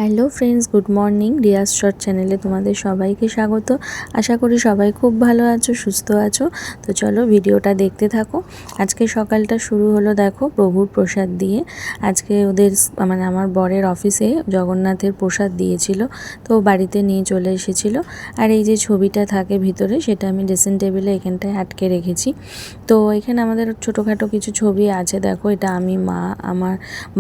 Hello friends, good morning. Riyaz short চ্যানেলে তোমাদের সবাইকে স্বাগত। আশা করি সবাই খুব ভালো আছো, সুস্থ আছো। তো চলো ভিডিওটা দেখতে থাকো। আজকে সকালটা শুরু হলো দেখো প্রভুর প্রসাদ দিয়ে। আজকে ওদের মানে আমার বরের অফিসে জগন্নাথের প্রসাদ দিয়েছিল, তো বাড়িতে নিয়ে চলে এসেছিল। আর এই যে ছবিটা থাকে ভিতরে, সেটা আমি ড্রেসিং টেবিলে এখানটায় আটকে রেখেছি। তো এখানে আমাদের ছোটোখাটো কিছু ছবি আছে দেখো। এটা আমি, মা, আমার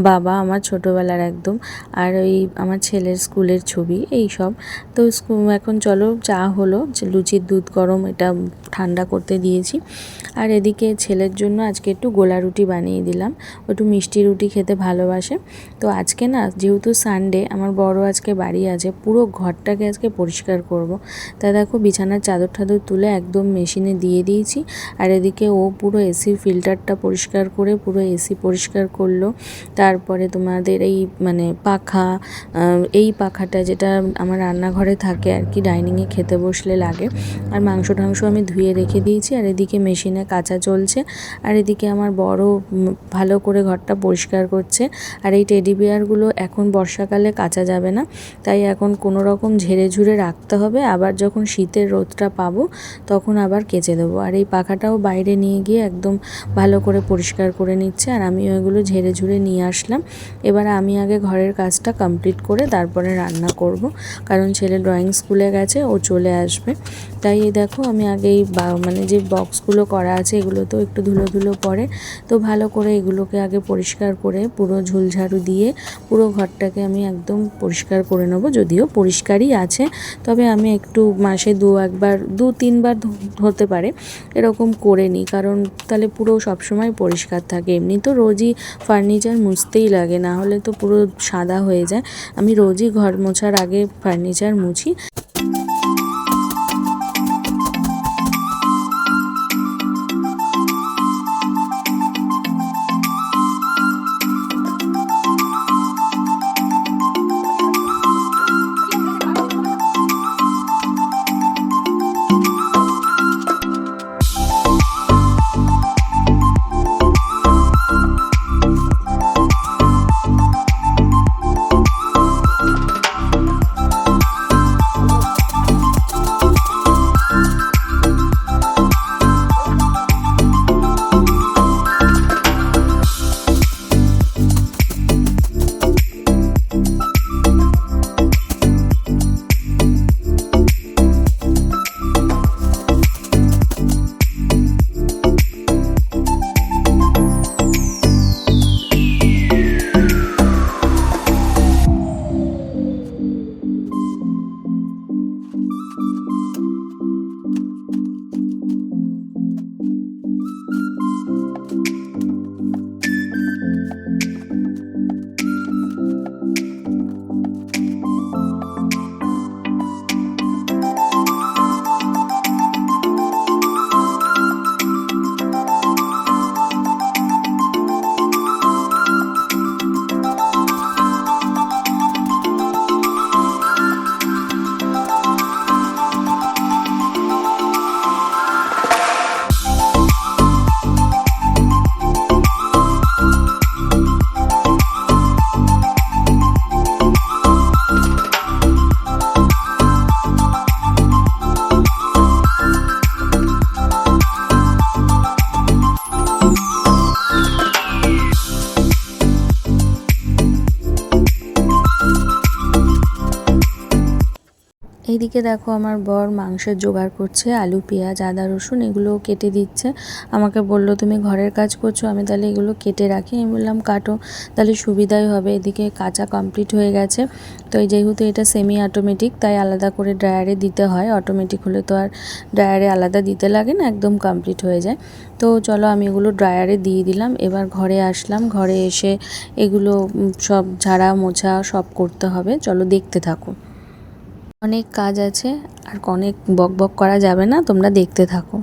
বাবা, আমার ছোটোবেলার একদম, আর ওই আমার ছেলের স্কুলের ছবি, এই সব। তো এখন চলো চা হলো, লুচির দুধ গরম, এটা ঠান্ডা করতে দিয়েছি। আর এদিকে ছেলের জন্য আজকে একটু গোলা রুটি বানিয়ে দিলাম, একটু মিষ্টি রুটি খেতে ভালোবাসে। তো আজকে না, যেহেতু সানডে, আমার বড় আজকে বাড়ি আছে, পুরো ঘরটাকে আজকে পরিষ্কার করব। তা দেখো বিছানার চাদর টাদর তুলে একদম মেশিনে দিয়ে দিয়েছি। আর এদিকে ও পুরো এসির ফিল্টারটা পরিষ্কার করে পুরো এসি পরিষ্কার করলো। তারপরে তোমাদের এই মানে পাখা, এই পাখাটা যেটা আমার রান্নাঘরে থাকে আর কি, ডাইনিংয়ে খেতে বসলে লাগে। আর মাংস টাংস আমি ধুয়ে রেখে দিয়েছি। আর এদিকে মেশিনে কাচা চলছে। আর এদিকে আমার বড় ভালো করে ঘরটা পরিষ্কার করছে। আর এই টেডি বিয়ারগুলো এখন বর্ষাকালে কাচা যাবে না, তাই এখন কোনো রকম ঝেড়ে ঝুড়ে রাখতে হবে। আবার যখন শীতের রোদটা পাবো তখন আবার কেচে দেবো। আর এই পাখাটাও বাইরে নিয়ে গিয়ে একদম ভালো করে পরিষ্কার করে নিচ্ছে। আর আমি ওইগুলো ঝেড়ে ঝুড়ে নিয়ে আসলাম। এবার আমি আগে ঘরের কাজটা কমপ্লিট করে তারপরে রান্না করব, কারণ ছেলে ড্রয়িং স্কুলে গেছে, ও চলে আসবে। তাই এই দেখো আমি আগে এই মানে যে বক্সগুলো করা আছে এগুলো তো একটু ধুলো ধুলো পড়ে, তো ভালো করে এগুলোকে আগে পরিষ্কার করে পুরো ঝুলঝাড়ু দিয়ে পুরো ঘরটাকে আমি একদম পরিষ্কার করে নেবো। যদিও পরিষ্কারই আছে, তবে আমি একটু মাসে দু তিনবার হতে পারে এরকম করে নিই, কারণ তাহলে পুরো সবসময় পরিষ্কার থাকে। এমনি তো রোজই ফার্নিচার মুছতেই লাগে, না হলে তো পুরো সাদা হয়ে যায়। আমি রোজই ঘর মোছার আগে ফার্নিচার মুছি। এইদিকে দেখো আমার বর মাংসের জোগাড় করছে, আলু, পেঁয়াজ, আদা, রসুন এগুলো কেটে দিচ্ছে। আমাকে বললো তুমি ঘরের কাজ করছো, আমি তাহলে এগুলো কেটে রাখি। আমি বললাম কাটো, তাহলে সুবিধাই হবে। এদিকে কাঁচা কমপ্লিট হয়ে গেছে। তো এই যেহেতু এটা সেমি অটোমেটিক, তাই আলাদা করে ড্রায়ারে দিতে হয়। অটোমেটিক হলে তো আর ড্রায়ারে আলাদা দিতে লাগে না, একদম কমপ্লিট হয়ে যায়। তো চলো আমি এগুলো ড্রায়ারে দিয়ে দিলাম। এবার ঘরে আসলাম, ঘরে এসে এগুলো সব ঝাড়া মোছা সব করতে হবে। চলো দেখতে থাকো। অনেক কাজ আছে, আর অনেক বক বক করা যাবে না, তোমরা দেখতে থাকো।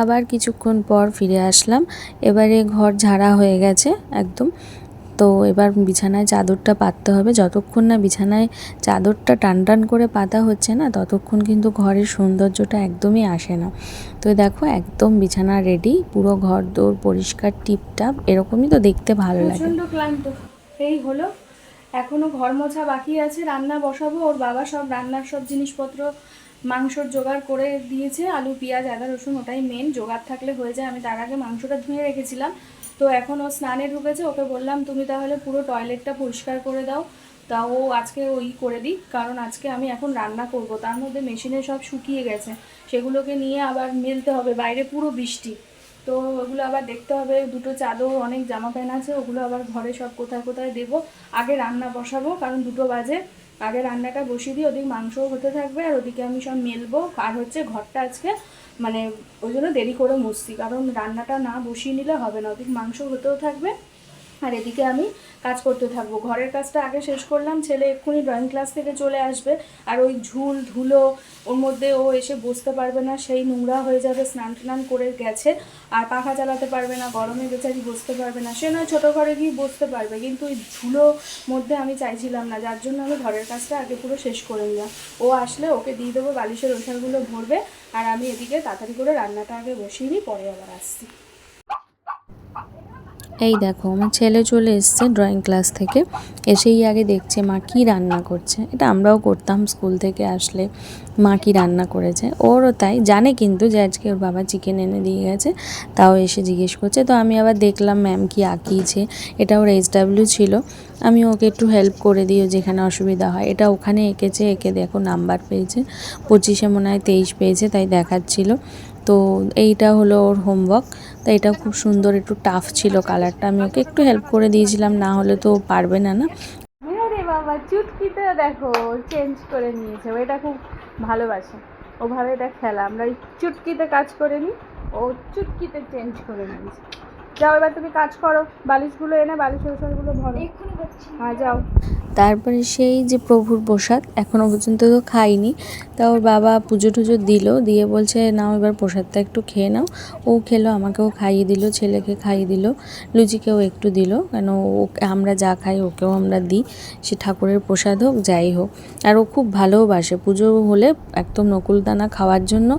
আবার কিছুক্ষণ পর ফিরে আসলাম। এবারে ঘর ঝাড়া হয়ে গেছে একদম। তো এবার বিছানায় চাদরটা পাততে হবে। যতক্ষণ না বিছানায় চাদরটা টান টান করে পাতা হচ্ছে না, ততক্ষণ কিন্তু ঘরের সৌন্দর্যটা একদমই আসে না। তো দেখো একদম বিছানা রেডি, পুরো ঘর দোর পরিষ্কার টিপটাপ, এরকমই তো দেখতে ভালো লাগে। প্রচণ্ড ক্লান্ত এই হলো, এখনও ঘর মোছা বাকি আছে, রান্না বসাবো। ওর বাবা সব রান্নার সব জিনিসপত্র মাংসর জোগাড় করে দিয়েছে, আলু পেঁয়াজ আদা রসুন, ওটাই মেন, জোগাড় থাকলে হয়ে যায়। আমি তার আগে মাংসটা ধুয়ে রেখেছিলাম। তো এখন ও স্নানে ঢুকেছে, ওকে বললাম তুমি তাহলে পুরো টয়লেটটা পরিষ্কার করে দাও। তা ও আজকে ওই করে দিক, কারণ আজকে আমি এখন রান্না করব। তার মধ্যে মেশিনে সব শুকিয়ে গেছে, সেগুলোকে নিয়ে আবার মেলতে হবে, বাইরে পুরো বৃষ্টি। তো ওগুলো আবার দেখতে হবে, দুটো চাদর অনেক জামা প্যান্ট আছে, ওগুলো আবার ঘরে সব কোথায় কোথায় দেবো। আগে রান্না বসাবো, কারণ 2 বাজে। আগে রান্নাটা বসিয়ে দিই, ওদিকে মাংসও হতে থাকবে আর ওদিকে আমি সব মেলবো। আর হচ্ছে ঘরটা আজকে মানে ওই জন্য দেরি করে মুছছি, কারণ রান্নাটা না বসিয়ে নিলে হবে না, ওদিকে মাংস হতেও থাকবে আর এদিকে আমি কাজ করতে থাকবো। ঘরের কাজটা আগে শেষ করলাম, ছেলে এক্ষুনি ড্রয়িং ক্লাস থেকে চলে আসবে। আর ওই ঝুল ধুলো ওর মধ্যে ও এসে বসতে পারবে না, সেই নোংরা হয়ে যাবে, স্নান টান করে গেছে। আর পাখা চালাতে পারবে না, গরমে বেচারি বসতে পারবে না। সে নয় ছোটো ঘরে গিয়ে বসতে পারবে, কিন্তু ওই ধুলো মধ্যে আমি চাইছিলাম না, যার জন্য আমি ঘরের কাজটা আগে পুরো শেষ করে নিলাম। ও আসলে ওকে দিয়ে দেবো, বালিশের ওষারগুলো ভরবে। আর আমি এদিকে তাড়াতাড়ি করে রান্নাটা আগে বসিয়ে নিই, পরে আবার আসছি। এই দেখো আমার ছেলে চলে এসছে ড্রয়িং ক্লাস থেকে, এসেই আগে দেখছে মা কি রান্না করছে। এটা আমরাও করতাম স্কুল থেকে আসলে, মা কি রান্না করেছে। ওরও তাই, জানে কিন্তু যে আজকে ওর বাবা চিকেন এনে দিয়ে গেছে, তাও এসে জিজ্ঞেস করছে। তো আমি আবার দেখলাম ম্যাম কি আঁকিয়েছে, এটা ওর SW ছিল, আমি ওকে একটু হেল্প করে দিই যেখানে অসুবিধা হয়। এটা ওখানে এঁকেছে, এঁকে দেখো নাম্বার পেয়েছে 25-এ মনে হয় 23 পেয়েছে, তাই দেখাচ্ছিল। তো এইটা হলো ওর হোমওয়ার্ক। তো এটা খুব সুন্দর, একটু টাফ ছিল কালারটা, আমি ওকে একটু হেল্প করে দিয়েছিলাম, না হলে তো পারবে না না। আরে বাবা, চুটকিতে দেখো চেঞ্জ করে নিয়েছে, ও এটা খুব ভালোবাসে, ওভাবে এটা খেলা। আমরা এই চুটকিতে কাজ করে নিই, ও চুটকিতে চেঞ্জ করে নিয়েছে। যাও এবার তুমি কাজ করো, বালিশগুলো এনে বালিশের ওষুধগুলো ভরো। হ্যাঁ যাও। তারপরে সেই যে প্রভুর প্রসাদ এখনও পর্যন্ত তো খাইনি, তা ওর বাবা পুজো টুজো দিল, দিয়ে বলছে নাও এবার প্রসাদটা একটু খেয়ে নাও। ও খেলো, আমাকেও খাইয়ে দিল, ছেলেকে খাইয়ে দিল, লুচিকেও একটু দিল, কেন ও আমরা যা খাই ওকেও আমরা দিই, সে ঠাকুরের প্রসাদ হোক যাই হোক। আর ও খুব ভালোবাসে, পুজো হলে একদম নকুলদানা খাওয়ার জন্য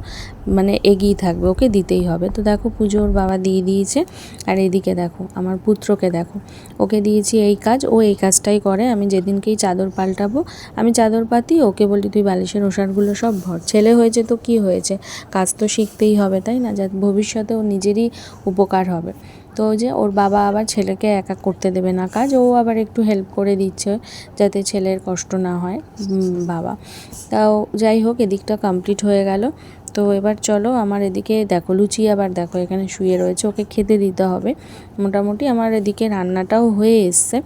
মানে এগিয়ে থাকবে, ওকে দিতেই হবে। তো দেখো পুজো ওর বাবা দিয়ে দিয়েছে। আর এদিকে দেখো আমার পুত্রকে দেখো, ওকে দিয়েছি এই কাজ, ও এই কাজটাই করে। আমি যেদিনকেই চাদর পাল্টাবো আমি চাদর পাতি, ওকে বলি তুই বালিশের ওষারগুলো সব ভর। ছেলে হয়েছে তো কি হয়েছে, কাজ তো শিখতেই হবে তাই না, যা ভবিষ্যতে ও নিজেরই উপকার হবে। তো যে ওর বাবা আবার ছেলেকে একা করতে দেবে না কাজ, ও আবার একটু হেল্প করে দিচ্ছে যাতে ছেলের কষ্ট না হয় বাবা। তাও যাই হোক, এদিকটা কমপ্লিট হয়ে গেল। তো এবার চলো আমার এদিকে দেখো লুচি আবার দেখো এখানে শুয়ে রয়েছে, ওকে খেতে দিতে হবে। মোটামুটি আমার এদিকে রান্নাটাও হয়ে এসছে,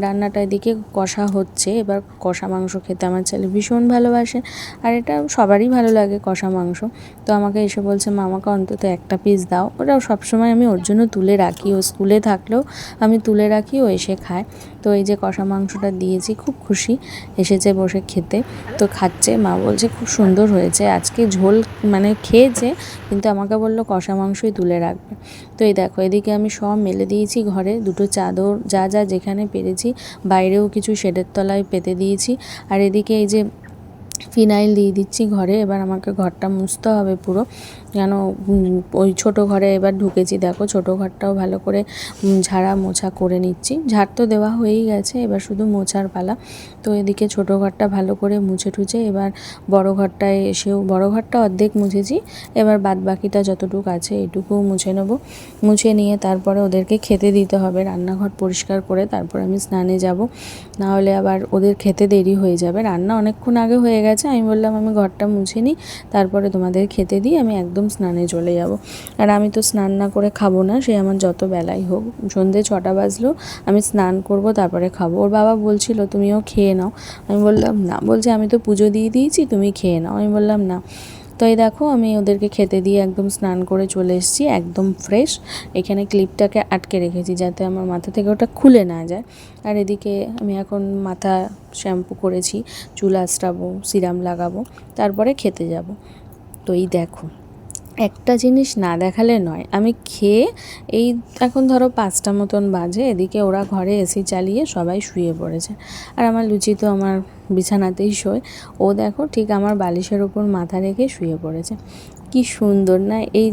রান্নাটা এদিকে কষা হচ্ছে। এবার কষা মাংস খেতে আমার ছেলে ভীষণ ভালোবাসে, আর এটা সবারই ভালো লাগে কষা মাংস। তো আমাকে এসে বলছে মা আমাকে অন্তত একটা পিস দাও। ওটাও সবসময় আমি ওর জন্য তুলে রাখি, ও স্কুলে থাকলেও আমি তুলে রাখি, ও এসে খায়। তো এই যে কষা মাংসটা দিয়েছি, খুব খুশি, এসেছে বসে খেতে। তো খাচ্ছে, মা বলছে খুব সুন্দর হয়েছে, আজকে ঝোল মানে খেয়েছে কিন্তু আমাকে বললো কষা মাংসই তুলে রাখবে। তো এই দেখো এদিকে আমি সব মেলে দিয়েছি ঘরে, দুটো চাদর যা যা যেখানে পেরেছি, বাইরেও কিছু শেডের তলায় পেতে দিয়েছি। আর এদিকে এই যে ফিনাইল দিয়ে দিচ্ছি ঘরে, এবার আমাকে ঘরটা মুছতে হবে পুরো, কেন ওই ছোটো ঘরে এবার ঢুকেছি। দেখো ছোটো ঘরটাও ভালো করে ঝাড়া মোছা করে নিচ্ছি, ঝাড় তো দেওয়া হয়েই গেছে, এবার শুধু মোছার পালা। তো এদিকে ছোটো ঘরটা ভালো করে মুছে টুছে এবার বড় ঘরটায় এসেও, বড় ঘরটা অর্ধেক মুছেছি, এবার বাদ বাকিটা যতটুকু আছে এটুকুও মুছে নেবো। মুছে নিয়ে তারপরে ওদেরকে খেতে দিতে হবে, রান্নাঘর পরিষ্কার করে তারপর আমি স্নানে যাব, নাহলে আবার ওদের খেতে দেরি হয়ে যাবে। রান্না অনেকক্ষণ আগে হয়ে গেছে, আমি বললাম আমি ঘরটা মুছে নিই, তারপরে তোমাদের খেতে দিই, আমি একদম স্নানে চলে যাব। আর আমি তো স্নান না করে খাবো না, সে আমার যত বেলাই হোক, সন্ধ্যে 6টা বাজলেও আমি স্নান করব তারপরে খাবো। ওর বাবা বলছিল তুমিও খেয়ে নাও, আমি বললাম না, বলছে আমি তো পুজো দিয়ে দিয়েছি তুমি খেয়ে নাও, আমি বললাম না। তো এই দেখো আমি ওদেরকে খেতে দিয়ে একদম স্নান করে চলে এসেছি, একদম ফ্রেশ। এখানে ক্লিপটাকে আটকে রেখেছি যাতে আমার মাথা থেকে ওটা খুলে না যায়। আর এদিকে আমি এখন মাথা শ্যাম্পু করেছি, চুল আঁচড়াবো, সিরাম লাগাবো, তারপরে খেতে যাব। তো এই দেখো একটা জিনিস না দেখালে নয়। আমি খেয়ে এই এখন ধরো 5টা মতন বাজে, এদিকে ওরা ঘরে এসি চালিয়ে সবাই শুয়ে পড়েছে। আর আমার লুচি তো আমার বিছানাতেই শোয়, ও দেখো ঠিক আমার বালিশের ওপর মাথা রেখে শুয়ে পড়েছে। কি সুন্দর না! এই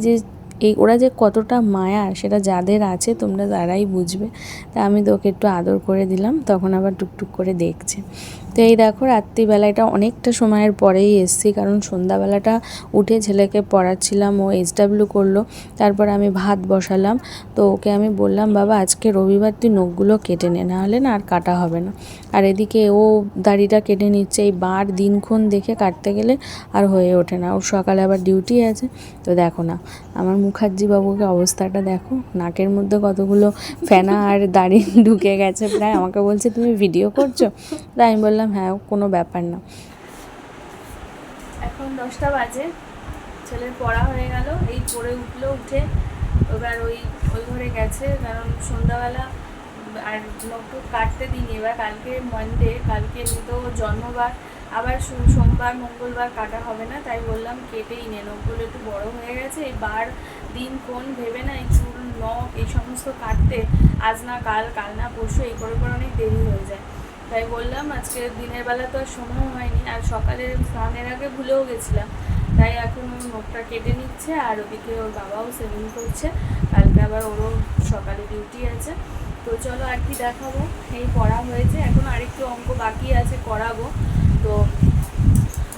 ওরা যে কতটা মায়া সেটা যাদের আছে তোমরা তারাই বুঝবে। তা আমি তো ওকে একটু আদর করে দিলাম, তখন আবার টুকটুক করে দেখছে। তো এই দেখো রাত্রিবেলা, এটা অনেকটা সময়ের পরেই এসছি, কারণ সন্ধ্যাবেলাটা উঠে ছেলেকে পড়াচ্ছিলাম, ও SW করলো। তারপর আমি ভাত বসালাম। তো ওকে আমি বললাম, বাবা আজকে রবিবার তুই নখগুলো কেটে নে, নাহলে না আর কাটা হবে না। আর এদিকে ও দাড়িটা কেটে নিচ্ছে। এই বার দিনক্ষণ দেখে কাটতে গেলে আর হয়ে ওঠে না, ওর সকালে আবার ডিউটি আছে। তো দেখো না আমার মুখার্জি বাবুকে অবস্থাটা দেখো, নাকের মধ্যে কতগুলো ফেনা আর দাড়ি ঢুকে গেছে প্রায়। আমাকে বলছে তুমি ভিডিও করছো? তাই আমি বললাম হ্যাঁ, কোনো ব্যাপার না। এখন 10টা বাজে, ছেলের পড়া হয়ে গেল, এই পড়ে উঠলো, উঠে এবার ওই ঘরে গেছে, কারণ সন্ধ্যাবেলা আর নখটুক কাটতে দিইনি। এবার কালকে মানডে, কালকে তো জন্মবার, আবার সোমবার মঙ্গলবার কাটা হবে না, তাই বললাম কেটেই নে, নখগুলো একটু বড় হয়ে গেছে। এই বার দিন কোন ভেবে না এই চুল নখ এই সমস্ত কাটতে আজ না কাল, কাল না পরশু এই করে অনেক দেরি হয়ে যায়। তাই বললাম আজকে দিনের বেলা তো আর সময় হয়নি, আর সকালে স্নানের আগে ভুলেও গেছিলাম, তাই এখন ওর নখটা কেটে নিচ্ছে। আর ওদিকে ওর বাবাও সেভিং করছে, কালকে আবার ওরও সকালে ডিউটি আছে। তো চলো আর কি দেখাবো, এই পড়া হয়েছে, এখন আরেকটু অঙ্ক বাকি আছে করাবো। তো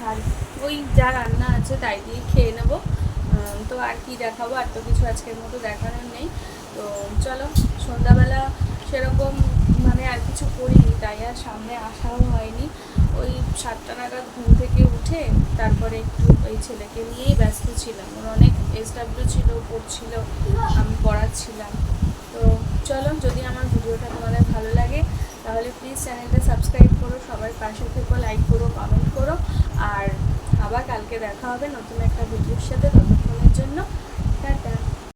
আর ওই যা রান্না আছে তাই দিয়ে খেয়ে নেবো। তো আর কি দেখাবো, আর তো কিছু আজকের মতো দেখানোর নেই। তো চলো, সন্ধ্যাবেলা সেরকম মানে আর কিছু করিনি, তাই আর সামনে আসাও হয়নি। ওই 7টা নাগাদ ঘুম থেকে উঠে তারপরে একটু ওই ছেলেকে নিয়েই ব্যস্ত ছিলাম, ওর অনেক SW ছিল, পড়ছিল, আমি পড়াচ্ছিলাম। তো চলো, যদি আমার ভিডিওটা তোমাদের ভালো লাগে তাহলে প্লিজ চ্যানেলটা সাবস্ক্রাইব করো, সবার পাশে থেকো, লাইক করো, কমেন্ট করো। আর আবার কালকে দেখা হবে নতুন একটা ভিডিওর সাথে, ততক্ষণের জন্য টাটা।